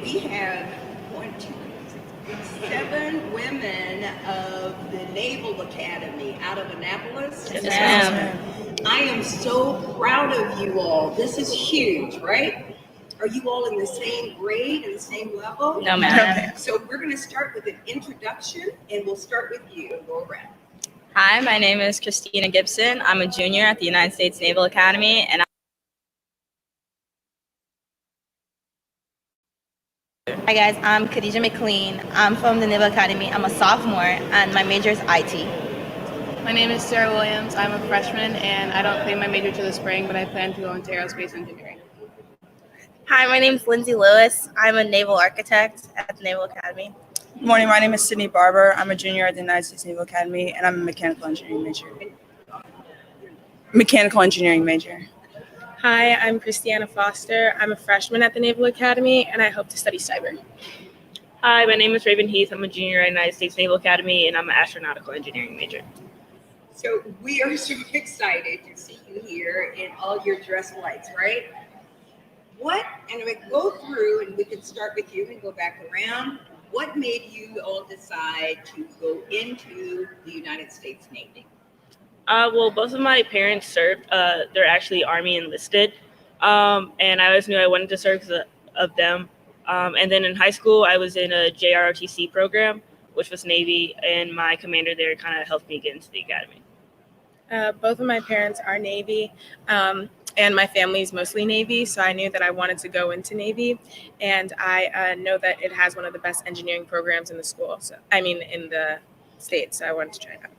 we have one, two, six, 7 women of the Naval Academy out of Annapolis. Yes, ma'am. I am so proud of you all. This is huge, right? Are you all in the same grade and the same level? No, ma'am. So we're going to start with an introduction, and we'll start with you. Go around. Hi, my name is Christina Gibson. I'm a junior at the United States Naval Academy, and Hi guys, I'm Khadija McLean. I'm from the Naval Academy. I'm a sophomore and my major is IT. My name is Sarah Williams. I'm a freshman and I don't claim my major till the spring, but I plan to go into aerospace engineering. Hi, my name is Lindsay Lewis. I'm a naval architect at the Naval Academy. Good morning, my name is Sydney Barber. I'm a junior at the United States Naval Academy, and I'm a mechanical engineering major. Hi, I'm Christiana Foster. I'm a freshman at the Naval Academy, and I hope to study cyber. Hi, my name is Raven Heath. I'm a junior at the United States Naval Academy, and I'm an astronautical engineering major. So we are so excited to see you here in all your dress lights, right? And we go through, and we can start with you and go back around. What made you all decide to go into the United States Navy? Well, both of my parents served. They're actually Army enlisted, and I always knew I wanted to serve because of them. And then in high school, I was in a JROTC program, which was Navy, and my commander there kind of helped me get into the academy. Both of my parents are Navy, and my family is mostly Navy, so I knew that I wanted to go into Navy, and I know that it has one of the best engineering programs in the school. In the state, so I wanted to try it out.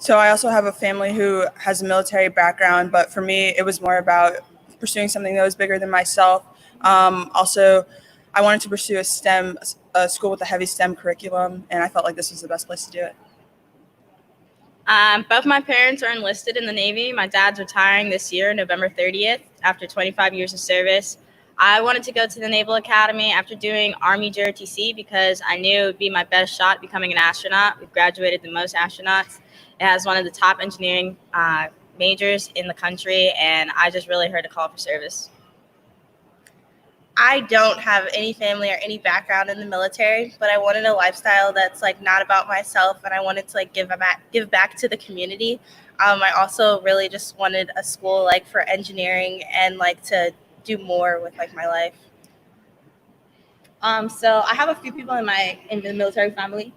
So I also have a family who has a military background, but for me, it was more about pursuing something that was bigger than myself. Also, I wanted to pursue a school with a heavy STEM curriculum, and I felt like this was the best place to do it. both my parents are enlisted in the Navy. My dad's retiring this year, November 30th, after 25 years of service. I wanted to go to the Naval Academy after doing Army JROTC because I knew it would be my best shot at becoming an astronaut. We've graduated the most astronauts. It has one of the top engineering majors in the country, and I just really heard a call for service. I don't have any family or any background in the military, but I wanted a lifestyle that's not about myself, and I wanted to give back to the community. I also really just wanted a school for engineering and to do more with my life. So I have a few people in the military family,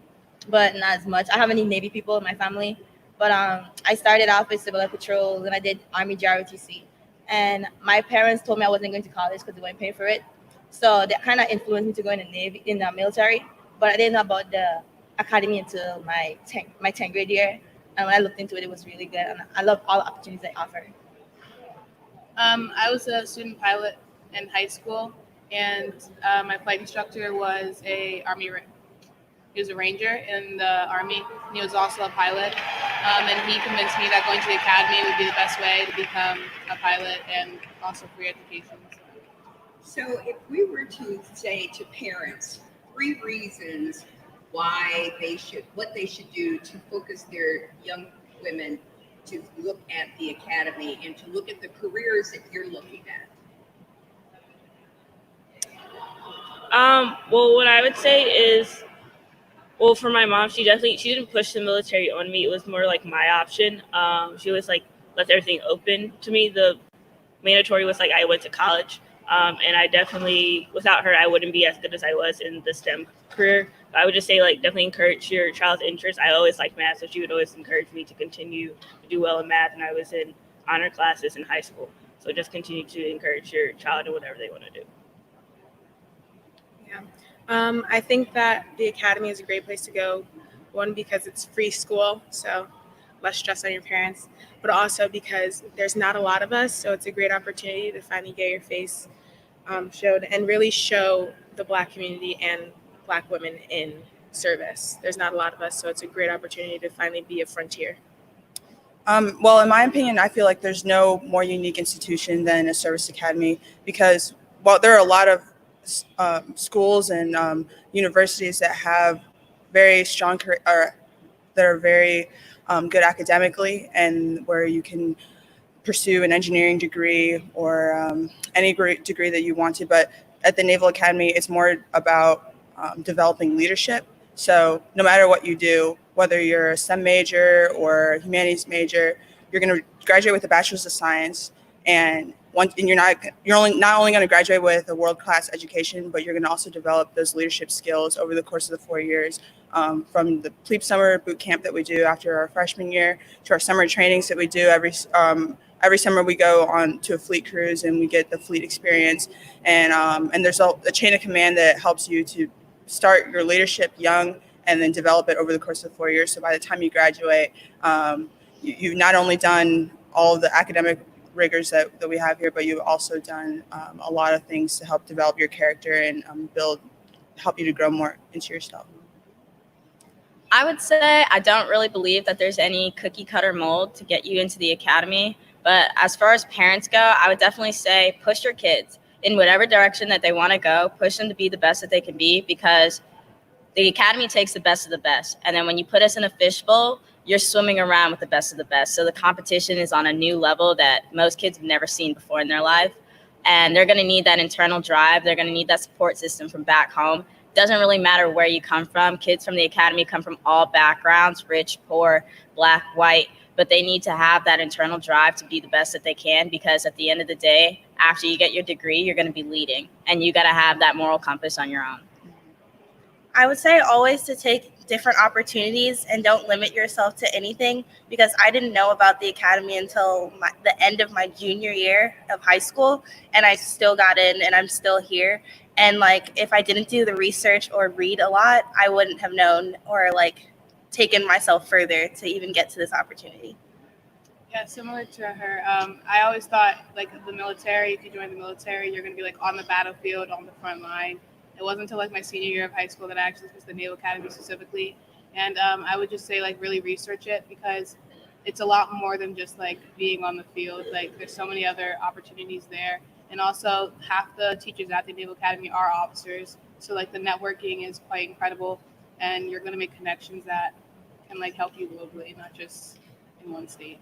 but not as much. I have any Navy people in my family, but I started off with Civil Air Patrol, then I did Army JROTC, and my parents told me I wasn't going to college because they weren't paying for it. So that kind of influenced me to go in the military, but I didn't know about the academy until my 10th grade year, and when I looked into it, it was really good, and I love all the opportunities they offer. I was a student pilot in high school, and my flight instructor was He was a ranger in the Army, and he was also a pilot. And he convinced me that going to the academy would be the best way to become a pilot and also free education. So if we were to say to parents 3 reasons what they should do to focus their young women to look at the academy and to look at the careers that you're looking at. Well, what I would say is, well, for my mom, she didn't push the military on me. It was more like my option. She was left everything open to me. The mandatory was I went to college. And I definitely, without her, I wouldn't be as good as I was in the STEM career. I would just say, definitely encourage your child's interest. I always liked math, so she would always encourage me to continue to do well in math, and I was in honor classes in high school. So just continue to encourage your child in whatever they want to do. Yeah, I think that the academy is a great place to go. One, because it's free school, so less stress on your parents, but also because there's not a lot of us, so it's a great opportunity to finally get your face showed and really show the Black community and Black women in service. There's not a lot of us, so it's a great opportunity to finally be a frontier. Well, in my opinion, I feel like there's no more unique institution than a service academy because while there are a lot of schools and universities that have very strong that are very good academically and where you can pursue an engineering degree or any great degree that you want to, but at the Naval Academy, it's more about developing leadership. So no matter what you do, whether you're a STEM major or humanities major, you're going to graduate with a bachelor's of science, and you're not only going to graduate with a world-class education, but you're going to also develop those leadership skills over the course of the 4 years, from the plebe summer boot camp that we do after our freshman year to our summer trainings that we do every summer. We go on to a fleet cruise and we get the fleet experience, and there's a chain of command that helps you to start your leadership young and then develop it over the course of 4 years. So by the time you graduate, you've not only done all of the academic rigors that we have here, but you've also done a lot of things to help develop your character and help you to grow more into yourself. I would say I don't really believe that there's any cookie cutter mold to get you into the academy. But as far as parents go, I would definitely say push your kids in whatever direction that they want to go. Push them to be the best that they can be, because the academy takes the best of the best. And then when you put us in a fishbowl, you're swimming around with the best of the best. So the competition is on a new level that most kids have never seen before in their life. And they're going to need that internal drive. They're going to need that support system from back home. Doesn't really matter where you come from. Kids from the academy come from all backgrounds, rich, poor, black, white, but they need to have that internal drive to be the best that they can, because at the end of the day, after you get your degree, you're going to be leading, and you got to have that moral compass on your own. I would say always to take different opportunities and don't limit yourself to anything, because I didn't know about the academy until the end of my junior year of high school, and I still got in and I'm still here. And like, if I didn't do the research or read a lot, I wouldn't have known or like taken myself further to even get to this opportunity. Yeah, similar to her. I always thought like the military, if you join the military, you're going to be like on the battlefield, on the front line. It wasn't until like my senior year of high school that I actually was the Naval Academy specifically. And I would just say like really research it, because it's a lot more than just like being on the field. Like there's so many other opportunities there. And also half the teachers at the Naval Academy are officers. So like the networking is quite incredible, and you're going to make connections that can like help you globally, not just in one state.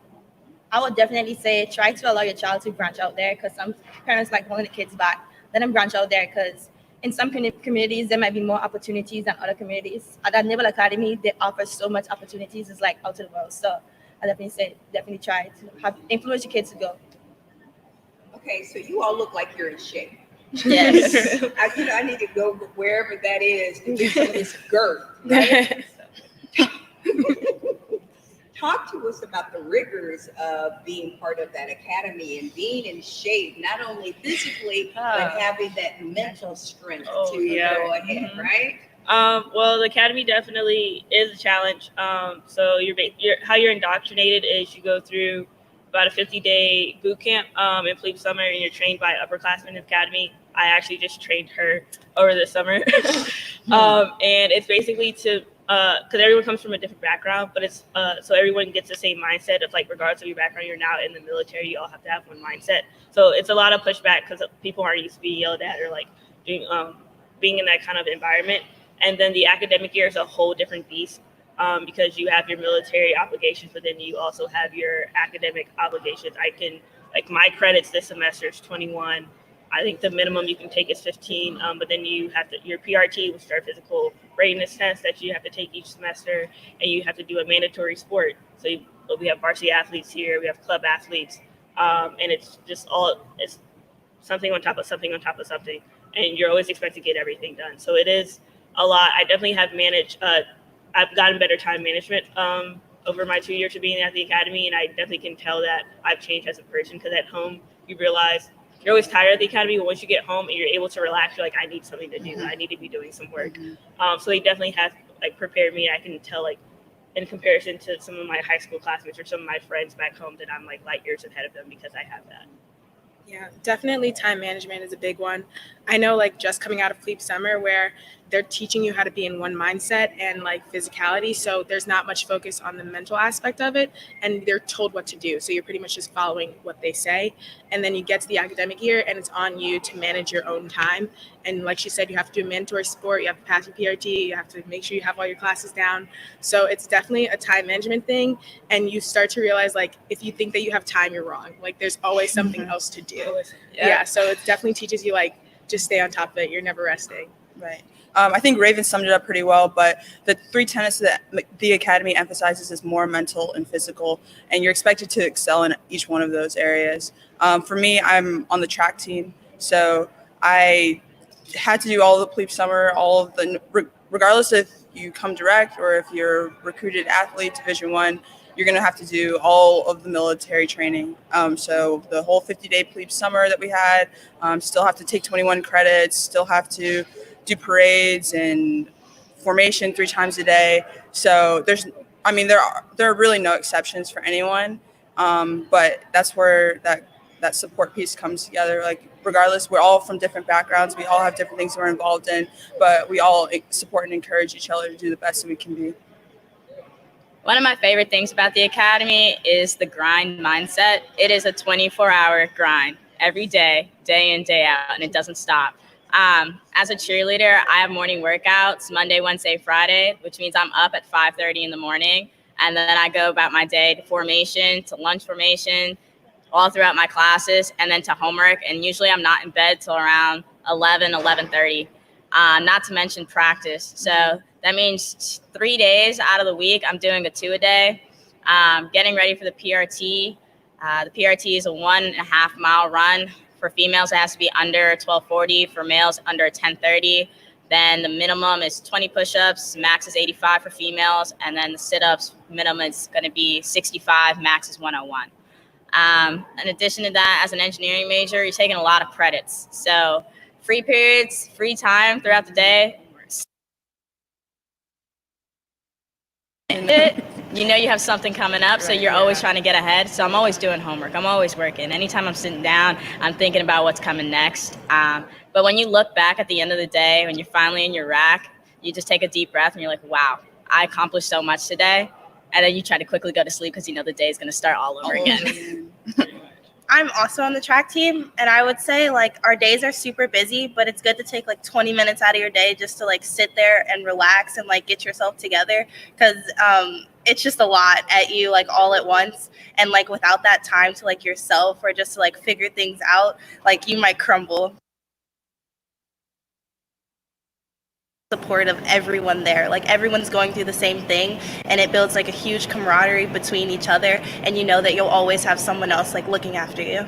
I would definitely say try to allow your child to branch out there, because some parents like holding the kids back. Let them branch out there, because in some communities, there might be more opportunities than other communities. At the Naval Academy, they offer so much opportunities. It's like out of the world. So I definitely try to influence your kids to go. Okay, so you all look like you're in shape. Yes. I need to go wherever that is to get some of this girth, right? Talk to us about the rigors of being part of that academy and being in shape, not only physically, but having that mental strength to go ahead, right? Well, the academy definitely is a challenge. So how you're indoctrinated is you go through about a 50-day boot camp in plebe summer, and you're trained by upperclassmen academy. I actually just trained her over the summer. And it's basically to because everyone comes from a different background, but it's so everyone gets the same mindset of like, regardless of your background, you're now in the military, you all have to have one mindset. So it's a lot of pushback because people aren't used to being yelled at or like doing being in that kind of environment. And then the academic year is a whole different beast because you have your military obligations, but then you also have your academic obligations. My credits this semester is 21. I think the minimum you can take is 15, but then you have to, your PRT, which is our physical readiness test that you have to take each semester, and you have to do a mandatory sport. So we have varsity athletes here, we have club athletes, and it's just it's something on top of something on top of something, and you're always expected to get everything done. So it is a lot. I definitely have I've gotten better time management over my 2 years of being at the academy, and I definitely can tell that I've changed as a person, because at home you realize you're always tired at the academy, but once you get home and you're able to relax, you're like, I need something to do. I need to be doing some work. So they definitely have like prepared me. I can tell like in comparison to some of my high school classmates or some of my friends back home that I'm like light years ahead of them because I have that. Yeah, definitely time management is a big one. I know like just coming out of plebe summer where they're teaching you how to be in one mindset and like physicality. So there's not much focus on the mental aspect of it, and they're told what to do. So you're pretty much just following what they say. And then you get to the academic year and it's on you to manage your own time. And like she said, you have to do a mandatory sport, you have to pass your PRT, you have to make sure you have all your classes down. So it's definitely a time management thing. And you start to realize like, if you think that you have time, you're wrong. Like there's always something else to do. Yeah, so it definitely teaches you like just stay on top of it. You're never resting. Right. I think Raven summed it up pretty well, but the three tenets that the Academy emphasizes is more mental and physical, and you're expected to excel in each one of those areas. For me, I'm on the track team, so I had to do all of the plebe summer, all of the, regardless if you come direct or if you're a recruited athlete, Division I, you're going to have to do all of the military training. So the whole 50-day plebe summer that we had, still have to take 21 credits, still have to do parades and formation 3 times a day. So there are really no exceptions for anyone. But that's where that support piece comes together. Like, regardless, we're all from different backgrounds. We all have different things we're involved in, but we all support and encourage each other to do the best that we can be. One of my favorite things about the Academy is the grind mindset. It is a 24-hour grind every day, day in, day out, and it doesn't stop. As a cheerleader, I have morning workouts Monday, Wednesday, Friday, which means I'm up at 5:30 in the morning. And then I go about my day to formation, to lunch formation, all throughout my classes, and then to homework. And usually I'm not in bed till around 11:30, not to mention practice. So that means 3 days out of the week, I'm doing a 2 a day, getting ready for the PRT. The PRT is a 1.5 mile run. For females, it has to be under 12:40. For males, under 10:30. Then the minimum is 20 push-ups. Max is 85 for females. And then the sit-ups, minimum is going to be 65. Max is 101. In addition to that, as an engineering major, you're taking a lot of credits. So free periods, free time throughout the day. You know you have something coming up, so you're always trying to get ahead. So I'm always doing homework. I'm always working. Anytime I'm sitting down, I'm thinking about what's coming next. But when you look back at the end of the day, when you're finally in your rack, you just take a deep breath and you're like, wow, I accomplished so much today. And then you try to quickly go to sleep because you know the day is going to start all over again. I'm also on the track team, and I would say like our days are super busy, but it's good to take like 20 minutes out of your day just to like sit there and relax and like get yourself together, because it's just a lot at you like all at once, and like without that time to like yourself or just to like figure things out, like you might crumble. Support of everyone there, like everyone's going through the same thing, and it builds like a huge camaraderie between each other, and you know that you'll always have someone else like looking after you.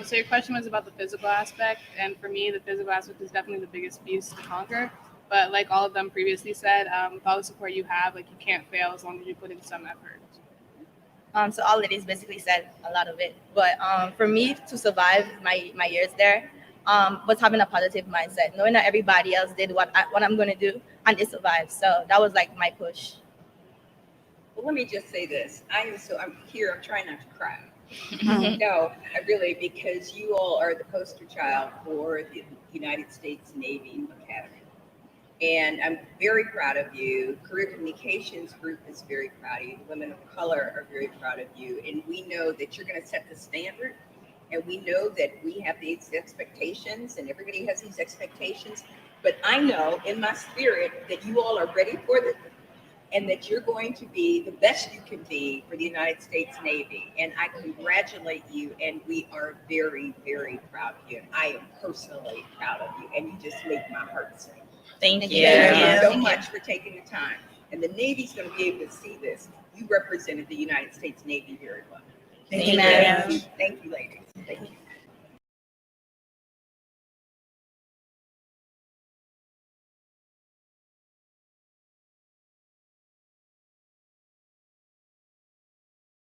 So your question was about the physical aspect, and for me the physical aspect is definitely the biggest beast to conquer, but like all of them previously said, with all the support you have, like you can't fail as long as you put in some effort. So all ladies basically said a lot of it, but for me to survive my years there, was having a positive mindset, knowing that everybody else did what I'm going to do, and they survived. So that was like my push. Well, let me just say this. I'm here. I'm trying not to cry. No, really, because you all are the poster child for the United States Navy Academy. And I'm very proud of you. Career Communications Group is very proud of you. Women of color are very proud of you. And we know that you're going to set the standard. And we know that we have these expectations, and everybody has these expectations. But I know in my spirit that you all are ready for them, and that you're going to be the best you can be for the United States Navy. And I congratulate you, and we are very, very proud of you. And I am personally proud of you, and you just make my heart sing. Thank you. Thank you so much for taking the time. And the Navy's going to be able to see this. You represented the United States Navy very well. Thank you. Thank you, ladies. Thank you.